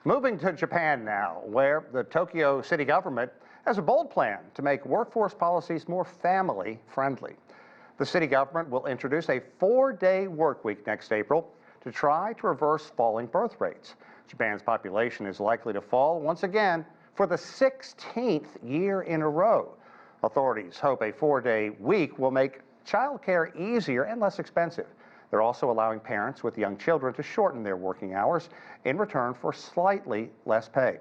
Moving to Japan now, where the Tokyo city government has a bold plan to make workforce policies more family-friendly. The city government will introduce a 4-day work week next April to try to reverse falling birth rates. Japan's population is likely to fall once again for the 16th year in a row. Authorities hope a 4-day week will make childcare easier and less expensive. They're also allowing parents with young children to shorten their working hours in return for slightly less pay.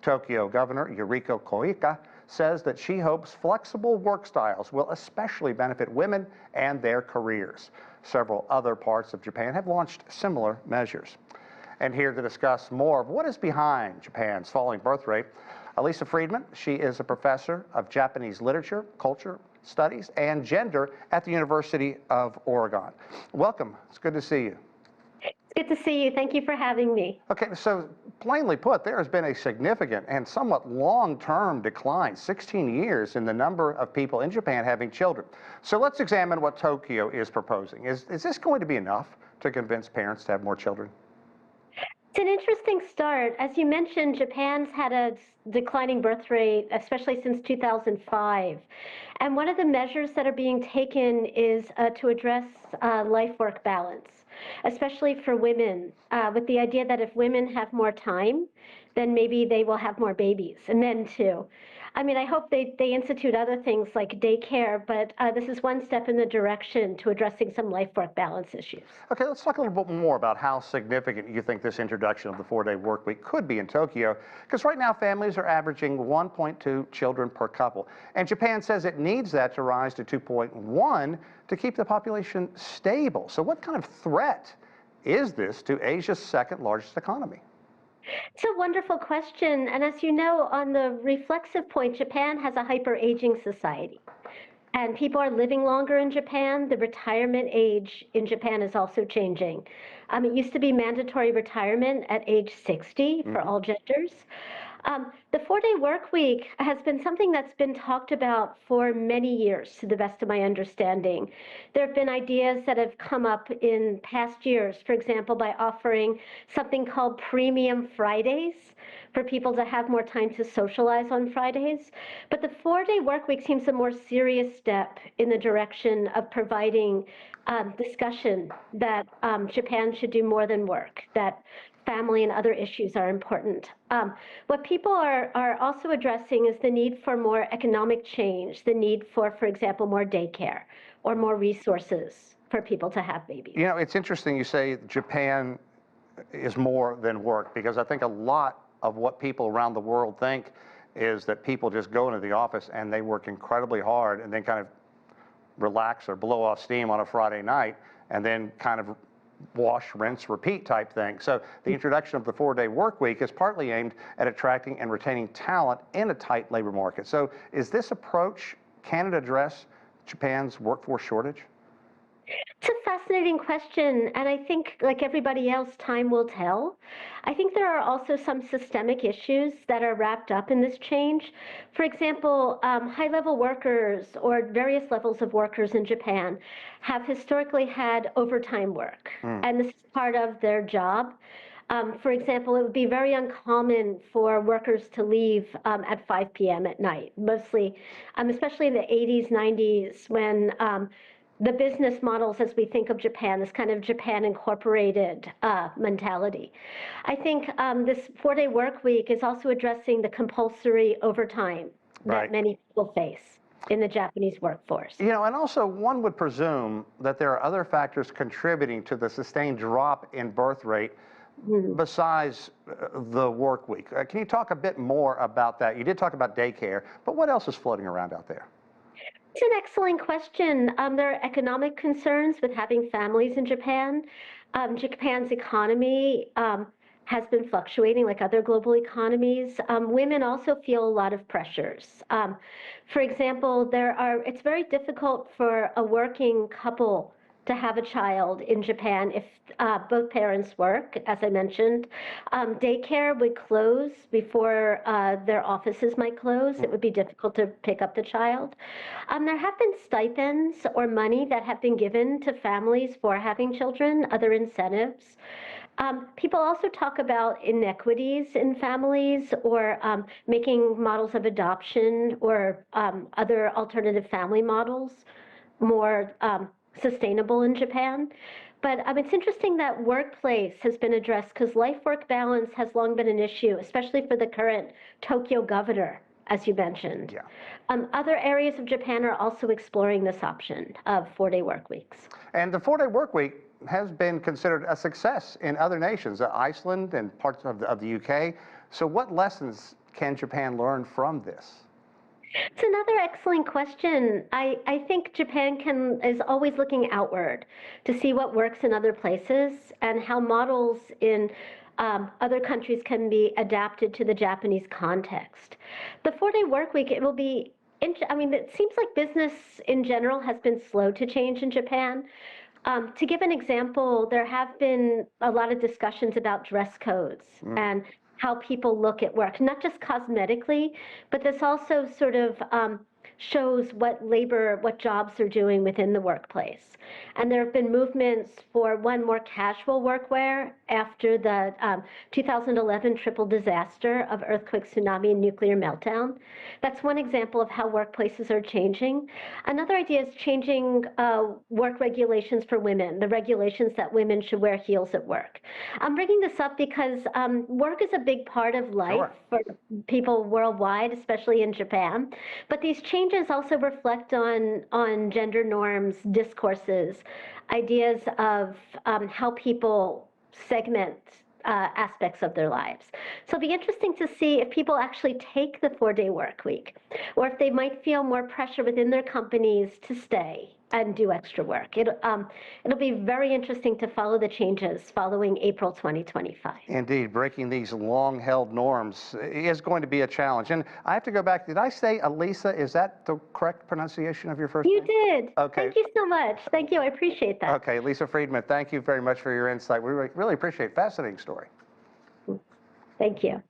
Tokyo Governor Yuriko Koike says that she hopes flexible work styles will especially benefit women and their careers. Several other parts of Japan have launched similar measures. And here to discuss more of what is behind Japan's falling birth rate, Alisa Freedman. She is a professor of Japanese literature, culture, studies, and gender at the University of Oregon. Welcome. It's good to see you. It's good to see you. Thank you for having me. Okay, so plainly put, there has been a significant and somewhat long-term decline, 16 years, in the number of people in Japan having children. So let's examine what Tokyo is proposing. Is this going to be enough to convince parents to have more children? It's an interesting start. As you mentioned, Japan's had a declining birth rate, especially since 2005. And one of the measures that are being taken is to address life-work balance, especially for women, with the idea that if women have more time, then maybe they will have more babies, and men too. I mean, I hope they institute other things like daycare, but this is one step in the direction to addressing some life-work balance issues. Okay, let's talk a little bit more about how significant you think this introduction of the 4-day work week could be in Tokyo, because right now families are averaging 1.2 children per couple, and Japan says it needs that to rise to 2.1 to keep the population stable. So what kind of threat is this to Asia's second largest economy? It's a wonderful question. And as you know, on the reflexive point, Japan has a hyper-aging society. And people are living longer in Japan. The retirement age in Japan is also changing. It used to be mandatory retirement at age 60 for all genders. The 4-day work week has been something that's been talked about for many years, to the best of my understanding. There have been ideas that have come up in past years, for example, by offering something called Premium Fridays for people to have more time to socialize on Fridays. But the 4-day work week seems a more serious step in the direction of providing discussion that Japan should do more than work, that family and other issues are important. What people are also addressing is the need for more economic change, the need for example, more daycare or more resources for people to have babies. You know, it's interesting you say Japan is more than work, because I think a lot of what people around the world think is that people just go into the office and they work incredibly hard and then kind of relax or blow off steam on a Friday night and then kind of wash, rinse, repeat type thing. So the introduction of the 4-day work week is partly aimed at attracting and retaining talent in a tight labor market. So is this approach, can it address Japan's workforce shortage? It's a fascinating question, and I think, like everybody else, time will tell. I think there are also some systemic issues that are wrapped up in this change. For example, high-level workers or various levels of workers in Japan have historically had overtime work, and this is part of their job. For example, it would be very uncommon for workers to leave at 5 p.m. at night, mostly, especially in the 80s, 90s, when the business models, as we think of Japan, this kind of Japan incorporated mentality. I think this 4-day work week is also addressing the compulsory overtime that many people face in the Japanese workforce. You know, and also one would presume that there are other factors contributing to the sustained drop in birth rate besides the work week. Can you talk a bit more about that? You did talk about daycare, but what else is floating around out there? It's an excellent question. There are economic concerns with having families in Japan. Japan's economy has been fluctuating like other global economies. Women also feel a lot of pressures. For example, it's very difficult for a working couple to have a child in Japan if both parents work, as I mentioned. Daycare would close before their offices might close. It would be difficult to pick up the child. There have been stipends or money that have been given to families for having children, other incentives. People also talk about inequities in families or making models of adoption or other alternative family models more sustainable in Japan. But it's interesting that workplace has been addressed because life-work balance has long been an issue, especially for the current Tokyo governor, as you mentioned. Yeah. Other areas of Japan are also exploring this option of 4-day work weeks. And the 4-day work week has been considered a success in other nations, Iceland and parts of the UK. So what lessons can Japan learn from this? It's another excellent question. I think Japan is always looking outward to see what works in other places and how models in other countries can be adapted to the Japanese context. The 4-day work week, it will be, it seems like business in general has been slow to change in Japan. To give an example, there have been a lot of discussions about dress codes and how people look at work, not just cosmetically, but this also sort of shows what jobs are doing within the workplace. And there have been movements for more casual workwear after the 2011 triple disaster of earthquake, tsunami, and nuclear meltdown. That's one example of how workplaces are changing. Another idea is changing work regulations for women, the regulations that women should wear heels at work. I'm bringing this up because work is a big part of life for people worldwide, especially in Japan. But these changes also reflect on gender norms, discourses, ideas of how people segment aspects of their lives. So it'll be interesting to see if people actually take the 4-day work week, or if they might feel more pressure within their companies to stay and do extra work. It'll be very interesting to follow the changes following April 2025. Indeed, breaking these long-held norms is going to be a challenge. And I have to go back. Did I say Alisa? Is that the correct pronunciation of your first name? You did. Okay. Thank you so much. Thank you. I appreciate that. Okay, Alisa Freedman, thank you very much for your insight. We really appreciate it. Fascinating story. Thank you.